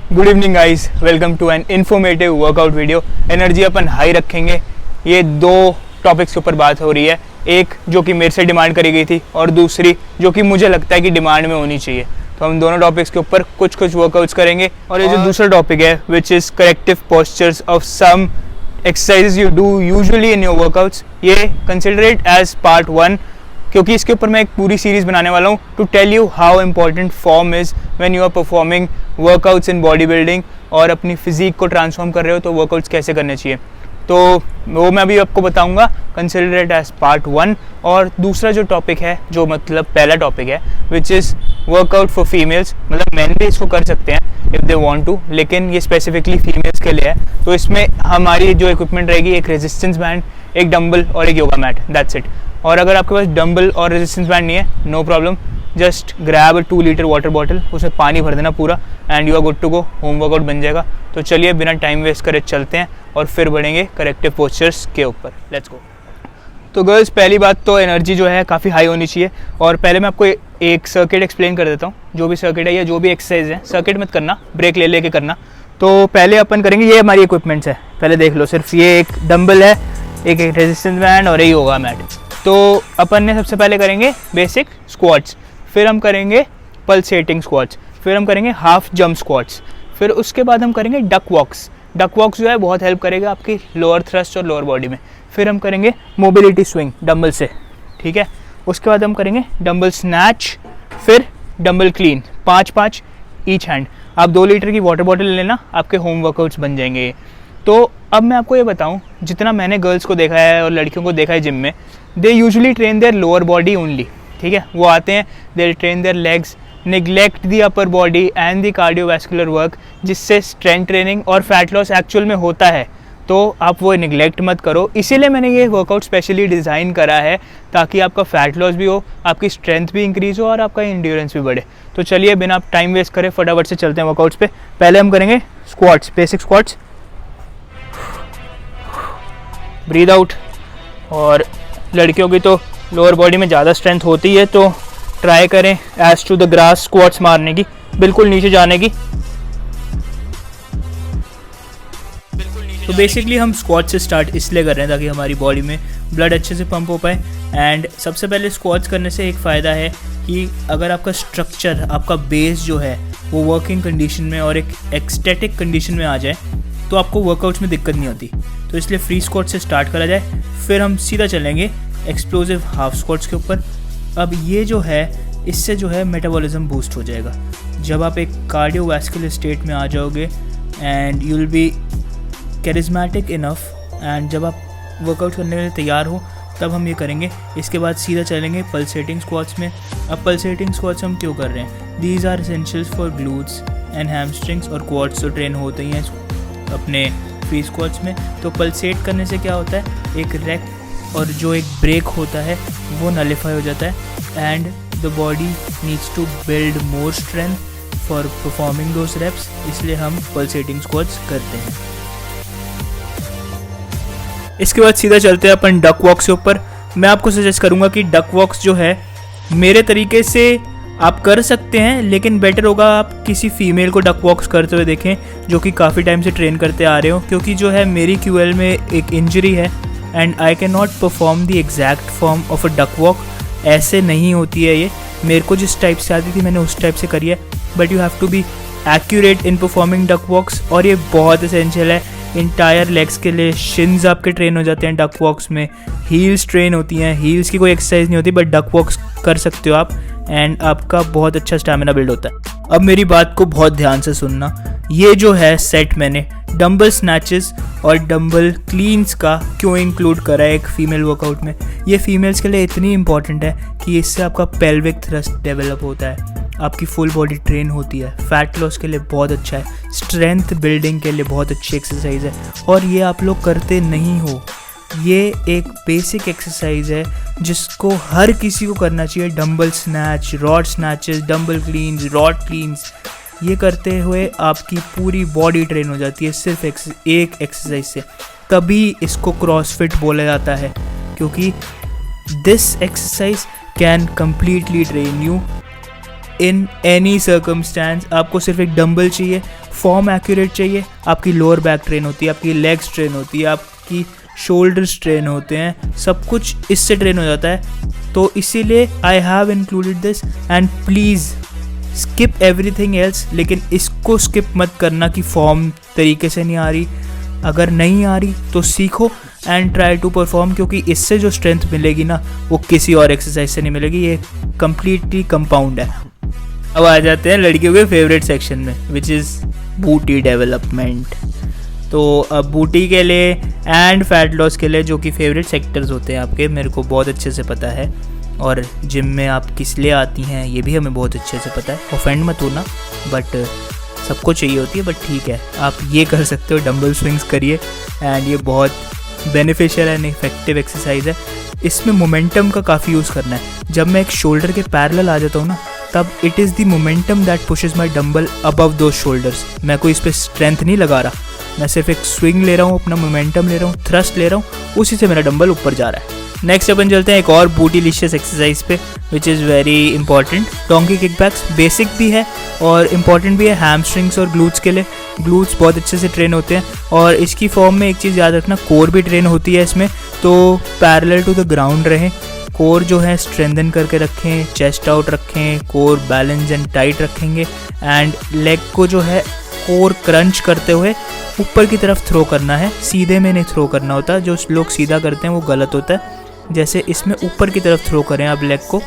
Good evening guys, welcome to an informative workout video. Energy अपन high रखेंगे। ये दो टॉपिक्स के ऊपर बात हो रही है, एक जो कि मेरे से डिमांड करी गई थी और दूसरी जो कि मुझे लगता है कि डिमांड में होनी चाहिए। तो हम दोनों टॉपिक्स के ऊपर कुछ वर्कआउट्स करेंगे। और ये जो दूसरा टॉपिक है which is corrective postures of some exercises you do usually in your workouts, ये कंसिडर इट एज पार्ट 1, क्योंकि इसके ऊपर मैं एक पूरी सीरीज़ बनाने वाला हूँ to tell you how important form is when you are performing workouts in body building. और अपनी फिजिक को ट्रांसफॉर्म कर रहे हो तो वर्कआउट्स कैसे करने चाहिए, तो वो मैं अभी आपको बताऊंगा। Consider it as part 1। और दूसरा जो टॉपिक है, जो मतलब पहला टॉपिक है, which is workout for females, मतलब मैन भी इसको कर सकते हैं इफ़ दे वांट टू, लेकिन ये स्पेसिफिकली फीमेल्स के लिए है। तो इसमें हमारी जो इक्विपमेंट रहेगी, एक रेजिस्टेंस बैंड, एक डंबल और एक योगा मैट, दैट्स इट। और अगर आपके पास डंबल और रेजिस्टेंस बैंड नहीं है, no problem, just grab a 2 litre water bottle, उसमें पानी भर देना पूरा, and you are good to go, home workout बन जाएगा। तो चलिए बिना टाइम वेस्ट करे चलते हैं और फिर बढ़ेंगे करेक्टिव पोस्चर्स के ऊपर। Let's go. तो गर्ल्स, पहली बात तो एनर्जी जो है काफ़ी हाई होनी चाहिए। और पहले मैं आपको एक सर्किट एक्सप्लेन कर देता हूँ। जो भी सर्किट है या जो भी एक्सरसाइज है, सर्किट मत करना, ब्रेक ले लेके करना। तो पहले अपन करेंगे, ये हमारी इक्विपमेंट्स है, पहले देख लो। सिर्फ ये एक डंबल है, एक रेजिस्टेंस बैंड और एक योगा मैट। तो अपन ने सबसे पहले करेंगे बेसिक स्क्वाट्स, फिर हम करेंगे पल्सेटिंग स्क्वाट्स, फिर हम करेंगे हाफ जंप स्क्वाट्स, फिर उसके बाद हम करेंगे डक वॉक्स। डक वॉक्स जो है बहुत हेल्प करेगा आपकी लोअर थ्रस्ट और लोअर बॉडी में। फिर हम करेंगे मोबिलिटी स्विंग डंबल से, ठीक है। उसके बाद हम करेंगे डंबल स्नैच, फिर डंबल क्लीन, 5-5 ईच हैंड। आप 2 लीटर की वाटर बॉटल लेना, आपके होम वर्कआउट्स बन जाएंगे। तो अब मैं आपको ये बताऊं, जितना मैंने गर्ल्स को देखा है और लड़कियों को देखा है जिम में, they usually train their lower body only, ठीक है। वो आते हैं, they train their legs, neglect the upper body and the cardiovascular work, जिससे स्ट्रेंथ ट्रेनिंग और फैट लॉस एक्चुअल में होता है। तो आप वो निगलेक्ट मत करो। इसीलिए मैंने ये वर्कआउट स्पेशली डिज़ाइन करा है, ताकि आपका फैट लॉस भी हो, आपकी स्ट्रेंथ भी इंक्रीज़ हो और आपका एंड्योरेंस भी बढ़े। तो चलिए बिना टाइम वेस्ट करे फटाफट से चलते हैं वर्कआउट्स पे। पहले हम करेंगे squats, basic squats, breathe out. और लड़कियों की तो लोअर बॉडी में ज़्यादा स्ट्रेंथ होती है, तो ट्राई करें ass to the grass squats मारने की, बिल्कुल नीचे जाने की। तो बेसिकली हम स्क्वाट से स्टार्ट इसलिए कर रहे हैं ताकि हमारी बॉडी में ब्लड अच्छे से पंप हो पाए। एंड सबसे पहले स्क्वाट्स करने से एक फ़ायदा है कि अगर आपका स्ट्रक्चर, आपका बेस जो है वो वर्किंग कंडीशन में और एक एक्सटेटिक कंडीशन में आ जाए, तो आपको वर्कआउट्स में दिक्कत नहीं होती। तो इसलिए फ्री स्क्वाट से स्टार्ट करा जाए, फिर हम सीधा चलेंगे एक्सप्लोसिव हाफ स्क्वाट्स के ऊपर। अब ये जो है, इससे जो है मेटाबॉलिज्म बूस्ट हो जाएगा। जब आप एक कार्डियोवैस्कुलर स्टेट में आ जाओगे and you will be charismatic enough, and जब आप वर्कआउट करने के लिए तैयार हो तब हम ये करेंगे। इसके बाद सीधा चलेंगे पल्सेटिंग स्क्वाट्स में। अब पल्सेटिंग स्क्वाट्स हम क्यों कर रहे हैं? These are essentials for glutes and hamstrings, और क्वाड्स तो ट्रेन होते ही हैं अपने फ्री स्क्वाट्स में। तो पल्सेट करने से क्या होता है, एक रेक और जो एक ब्रेक होता है वो नलिफाई हो जाता है, and the body needs to build more strength for performing those reps. इसलिए हम पल्सेटिंग स्क्वाट्स करते हैं। इसके बाद सीधा चलते हैं अपन डक वॉक्स के ऊपर। मैं आपको सजेस्ट करूंगा कि डक वॉक्स जो है मेरे तरीके से आप कर सकते हैं, लेकिन बेटर होगा आप किसी फीमेल को डक वॉक्स करते हुए देखें जो कि काफ़ी टाइम से ट्रेन करते आ रहे हो। क्योंकि जो है मेरी QL में एक इंजरी है and I can not perform the exact form of a duck walk. ऐसे नहीं होती है ये, मेरे को जिस टाइप से आती थी मैंने उस टाइप से करी है। But you have to be accurate in performing duck walks, और ये बहुत एसेंशियल है इंटायर लेग्स के लिए। शिन्स आपके ट्रेन हो जाते हैं डक वॉक्स में, हील्स ट्रेन होती हैं। हील्स की कोई एक्सरसाइज नहीं होती, बट डक वॉक्स कर सकते हो आप, एंड आपका बहुत अच्छा स्टैमिना बिल्ड होता है। अब मेरी बात को बहुत ध्यान से सुनना। ये जो है सेट मैंने डंबल स्नैचेस और डंबल क्लीन्स का क्यों इंक्लूड करा है एक फीमेल वर्कआउट में? ये फीमेल्स के लिए इतनी इंपॉर्टेंट है कि इससे आपका पेल्विक थ्रस्ट डेवलप होता है, आपकी फुल बॉडी ट्रेन होती है, फैट लॉस के लिए बहुत अच्छा है, स्ट्रेंथ बिल्डिंग के लिए बहुत अच्छी एक्सरसाइज है। और ये आप लोग करते नहीं हो। ये एक बेसिक एक्सरसाइज है जिसको हर किसी को करना चाहिए। Dumbbell snatch, rod snatches, dumbbell cleans, rod cleans, ये करते हुए आपकी पूरी बॉडी ट्रेन हो जाती है सिर्फ एक एक्सरसाइज से। तभी इसको क्रॉसफिट बोला जाता है, क्योंकि this exercise can completely train you in any circumstance. आपको सिर्फ एक डंबल चाहिए, फॉर्म एक्यूरेट चाहिए, आपकी लोअर बैक ट्रेन होती है, आपकी लेग्स ट्रेन होती है, आपकी शोल्डर्स ट्रेन होते हैं, सब कुछ इससे ट्रेन हो जाता है। तो इसीलिए I have included this and please skip everything else, लेकिन इसको स्किप मत करना कि फॉर्म तरीके से नहीं आ रही। अगर नहीं आ रही तो सीखो एंड ट्राई टू परफॉर्म, क्योंकि इससे जो स्ट्रेंथ मिलेगी ना वो किसी और एक्सरसाइज से नहीं मिलेगी, ये कम्प्लीटली कंपाउंड है। अब आ जाते हैं लड़कियों के फेवरेट सेक्शन में, विच इज़ बूटी डेवलपमेंट। तो अब बूटी के लिए एंड फैट लॉस के लिए जो कि फेवरेट सेक्टर्स होते हैं आपके, मेरे को बहुत अच्छे से पता है, और जिम में आप किस लिए आती हैं ये भी हमें बहुत अच्छे से पता है। ऑफेंड मत होना, बट सबको चाहिए होती है, बट ठीक है आप ये कर सकते हो, डंबल स्विंग्स करिए एंड ये बहुत बेनिफिशियल एंड इफेक्टिव एक्सरसाइज है। इसमें मोमेंटम का काफ़ी यूज़ करना है। जब मैं एक शोल्डर के पैरेलल आ जाता हूँ ना, तब it is the momentum that pushes my dumbbell above दो शोल्डर्स। मैं कोई इस पर स्ट्रेंथ नहीं लगा रहा, मैं सिर्फ एक स्विंग ले रहा हूँ, अपना मोमेंटम ले रहा हूँ, थ्रस्ट ले रहा हूँ, उसी से मेरा डंबल ऊपर जा रहा है। नेक्स्ट अपन चलते हैं एक और बूटीलिशियस एक्सरसाइज पे, which is very important. Donkey kickbacks basic भी है और इम्पॉर्टेंट भी है हैमस्ट्रिंग्स और ग्लूट्स के लिए। ग्लूट्स बहुत अच्छे से ट्रेन होते हैं, और इसकी फॉर्म में एक चीज़ याद रखना, कोर भी ट्रेन होती है इसमें, तो पैरेलल टू द ग्राउंड रहें। कोर जो है स्ट्रेंथन करके रखें, चेस्ट आउट रखें, कोर बैलेंस एंड टाइट रखेंगे, एंड लेग को जो है कोर क्रंच करते हुए ऊपर की तरफ थ्रो करना है, सीधे में नहीं थ्रो करना होता। जो लोग सीधा करते हैं वो गलत होता है। जैसे इसमें ऊपर की तरफ थ्रो करें आप लेग को,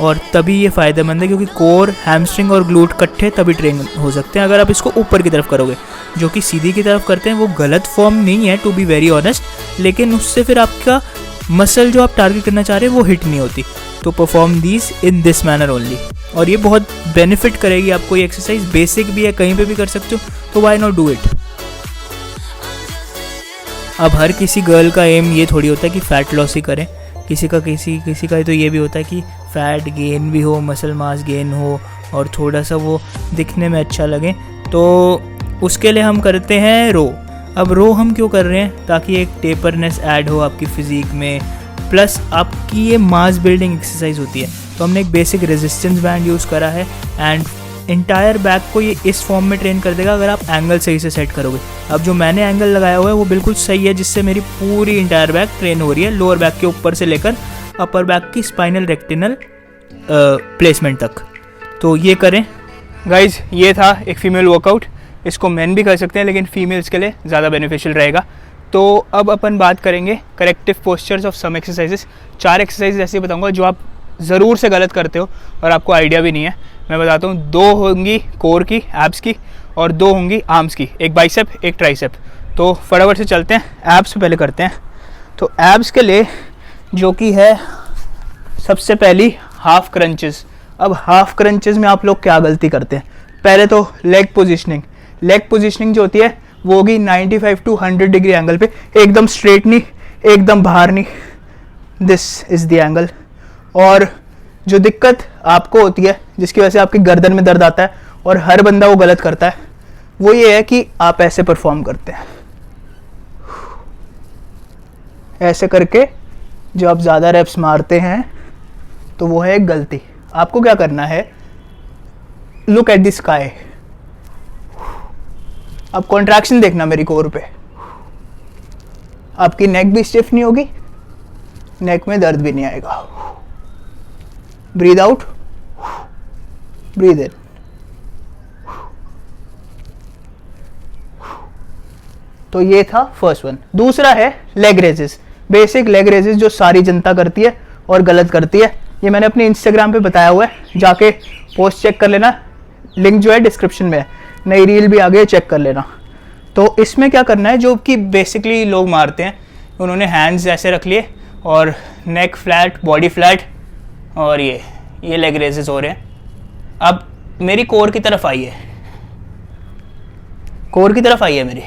और तभी ये फ़ायदेमंद है, क्योंकि कोर, हैमस्ट्रिंग और ग्लूट इकट्ठे तभी ट्रेन हो सकते हैं अगर आप इसको ऊपर की तरफ करोगे। जो कि सीधी की तरफ करते हैं वो गलत फॉर्म नहीं है, टू बी वेरी ऑनेस्ट, लेकिन उससे फिर आपका मसल जो आप टारगेट करना चाह रहे हैं वो हिट नहीं होती। तो perform these in this manner only, और ये बहुत बेनिफिट करेगी आपको। ये एक्सरसाइज बेसिक भी है, कहीं पे भी कर सकते हो, तो वाई नॉट डू इट। अब हर किसी गर्ल का एम ये थोड़ी होता है कि फ़ैट लॉस ही करें, किसी का तो ये भी होता है कि फ़ैट गेन भी हो, मसल मास गेन हो, और थोड़ा सा वो दिखने में अच्छा लगे। तो उसके लिए हम करते हैं रो। अब रो हम क्यों कर रहे हैं? ताकि एक टेपरनेस ऐड हो आपकी फ़िज़ीक में, प्लस आपकी ये मास बिल्डिंग एक्सरसाइज होती है। तो हमने एक बेसिक रेजिस्टेंस बैंड यूज़ करा है, एंड इंटायर बैक को ये इस फॉर्म में ट्रेन कर देगा अगर आप एंगल सही से सेट करोगे। अब जो मैंने एंगल लगाया हुआ है वो बिल्कुल सही है, जिससे मेरी पूरी इंटायर बैक ट्रेन हो रही है, लोअर बैक के ऊपर से लेकर अपर बैक की स्पाइनल रेक्टिनल प्लेसमेंट तक। तो ये करें गाइज। ये था एक फीमेल वर्कआउट, इसको मेन भी कर सकते हैं, लेकिन फीमेल्स के लिए ज़्यादा बेनिफिशियल रहेगा। तो अब अपन बात करेंगे corrective postures of some exercises. 4 exercise ऐसे बताऊंगा जो आप ज़रूर से गलत करते हो और आपको आइडिया भी नहीं है। मैं बताता हूँ, 2 होंगी कोर की, एब्स की, और 2 होंगी आर्म्स की, एक बाइसेप एक ट्राइसेप। तो फटाफट से चलते हैं, एब्स पहले करते हैं। तो एब्स के लिए जो कि है सबसे पहली हाफ क्रंचेस। अब हाफ क्रंचेस में आप लोग क्या गलती करते हैं? पहले तो लेग पोजिशनिंग जो होती है वो होगी 95 to 100 डिग्री एंगल पे, एकदम स्ट्रेट नहीं, एकदम बाहर नहीं, दिस इज़ द एंगल। और जो दिक्कत आपको होती है, जिसकी वजह से आपकी गर्दन में दर्द आता है और हर बंदा वो गलत करता है, वो ये है कि आप ऐसे परफॉर्म करते हैं, ऐसे करके जो आप ज़्यादा रेप्स मारते हैं, तो वो है एक गलती। आपको क्या करना है, लुक एट द स्काई। अब कॉन्ट्रैक्शन देखना मेरी कोर पे, आपकी नेक भी स्टिफ नहीं होगी, नेक में दर्द भी नहीं आएगा। Breathe out, breathe in. तो ये था फर्स्ट वन। दूसरा है leg raises, basic leg raises जो सारी जनता करती है और गलत करती है। ये मैंने अपने इंस्टाग्राम पे बताया हुआ है, जाके पोस्ट चेक कर लेना, लिंक जो है डिस्क्रिप्शन में है, नई रील भी आगे चेक कर लेना। तो इसमें क्या करना है, जो कि बेसिकली लोग मारते हैं, उन्होंने हैंड्स ऐसे रख लिए और नेक फ्लैट, बॉडी फ्लैट, और ये लेग रेजेस हो रहे हैं। अब मेरी कोर की तरफ आइए, कोर की तरफ आइए मेरी।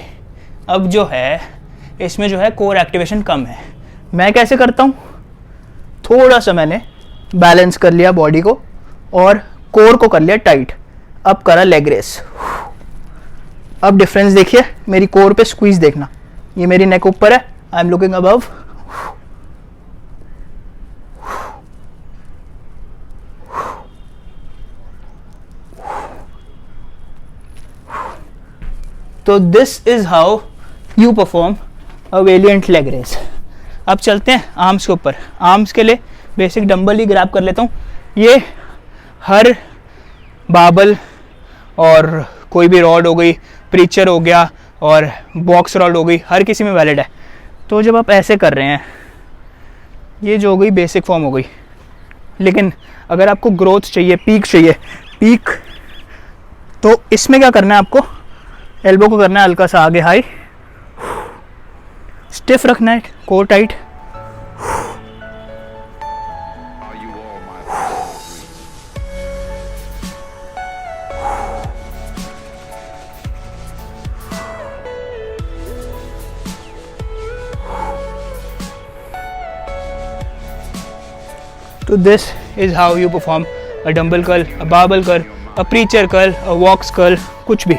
अब जो है इसमें जो है कोर एक्टिवेशन कम है। मैं कैसे करता हूँ, थोड़ा सा मैंने बैलेंस कर लिया बॉडी को और कोर को कर लिया टाइट, अब करा लेग रेस। अब डिफरेंस देखिए, मेरी कोर पे स्क्वीज देखना, ये मेरी नेक ऊपर है, आई एम लुकिंग अबव, तो this is how you perform a valiant leg raise. अब चलते हैं आर्म्स के ऊपर। आर्म्स के लिए बेसिक डंबल ही ग्रैब कर लेता हूँ। ये हर बाबल और कोई भी रॉड हो गई, प्रीचर हो गया और बॉक्स रॉड हो गई, हर किसी में वैलिड है। तो जब आप ऐसे कर रहे हैं, ये जो हो गई बेसिक फॉर्म हो गई। लेकिन अगर आपको ग्रोथ चाहिए, पीक, तो इसमें क्या करना है आपको, एल्बो को करना है हल्का सा आगे हाई, स्टिफ रखना है, कोर टाइट, तो this is how you perform a dumbbell curl, a barbell curl, a preacher curl, a walks curl, कुछ भी।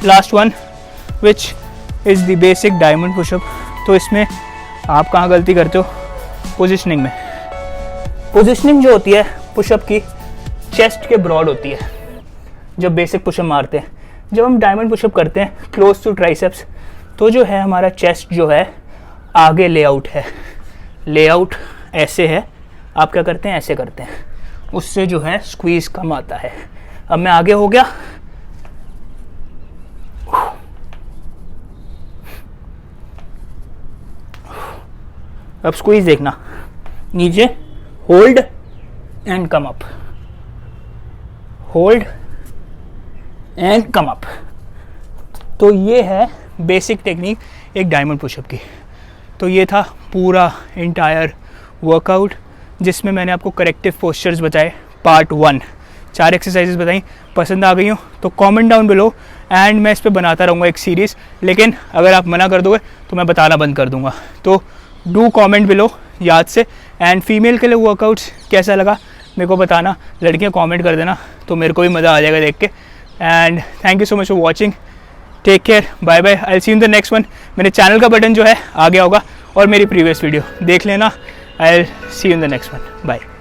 Last one which is the basic diamond pushup. तो इसमें आप कहाँ गलती करते हो, पोजिशनिंग में। पोजिशनिंग जो होती है पुशअप की, चेस्ट के ब्रॉड होती है जब बेसिक पुशअप मारते हैं। जब हम डायमंड पुशअप करते हैं क्लोज टू ट्राइसेप्स, तो जो है हमारा चेस्ट जो है आगे लेआउट है, लेआउट ऐसे है, आप क्या करते हैं, ऐसे करते हैं, उससे जो है स्क्वीज कम आता है। अब मैं आगे हो गया, अब स्क्वीज देखना, नीचे hold and come up, hold and come up. तो ये है बेसिक टेक्निक एक डायमंड पुशअप की। तो ये था पूरा इंटायर वर्कआउट जिसमें मैंने आपको करेक्टिव पोस्चर्स बताए, पार्ट 1, 4 एक्सरसाइजेस बताई। पसंद आ गई हो तो कमेंट डाउन बिलो एंड मैं इस पर बनाता रहूँगा एक सीरीज़। लेकिन अगर आप मना कर दोगे तो मैं बताना बंद कर दूँगा। तो डू कमेंट बिलो याद से। एंड फीमेल के लिए वर्कआउट्स कैसा लगा मेरे को बताना, लड़कियाँ कमेंट कर देना तो मेरे को भी मज़ा आ जाएगा देख के। And thank you so much for watching, take care, bye bye, I will see you in the next one. मेरे चैनल का बटन जो है आ गया होगा और मेरी प्रीवियस वीडियो देख लेना। I will see you in the next one, bye.